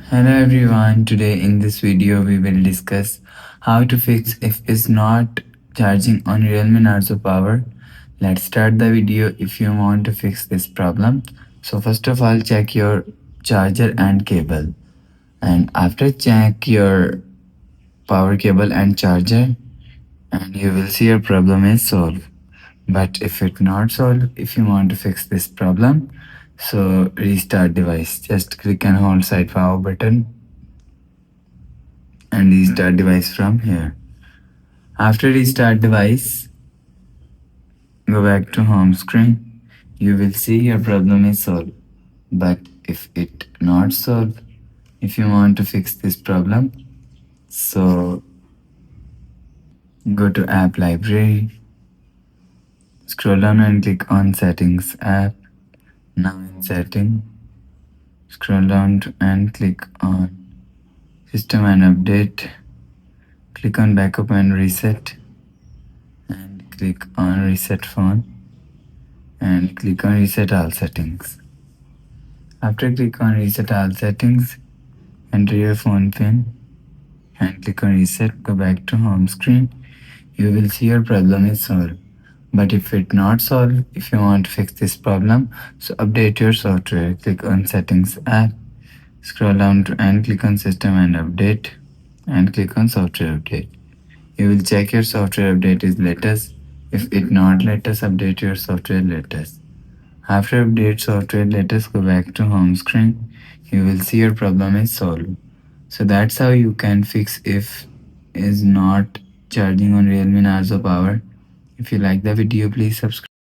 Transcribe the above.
Hello everyone, today in this video we will discuss how to fix if it's not charging on Realme Narzo power. Let's start the video if you want to fix this problem. So first of all check your charger and cable, and after check your power cable and charger, and you will see your problem is solved. But if it not solved, if you want to fix this problem, so restart device. Just click and hold side power button and restart device from here. After restart device, go back to home screen. You will see your problem is solved. But if it not solved, if you want to fix this problem, so go to app library, scroll down and click on settings app. Now in setting, scroll down and click on system and update. Click on backup and reset, and click on reset phone, and click on reset all settings. After click on reset all settings, enter your phone pin and click on reset. Go back to home screen. You will see your problem is solved. But if it not solved, if you want to fix this problem, so update your software. Click on settings app, scroll down to and click on system and update, and click on software update. You will check your software update is latest. If it not latest, update your software latest. After update software, let us go back to home screen. You will see your problem is solved. So that's how you can fix if is not charging on Realme Narzo power. If you like the video, please subscribe.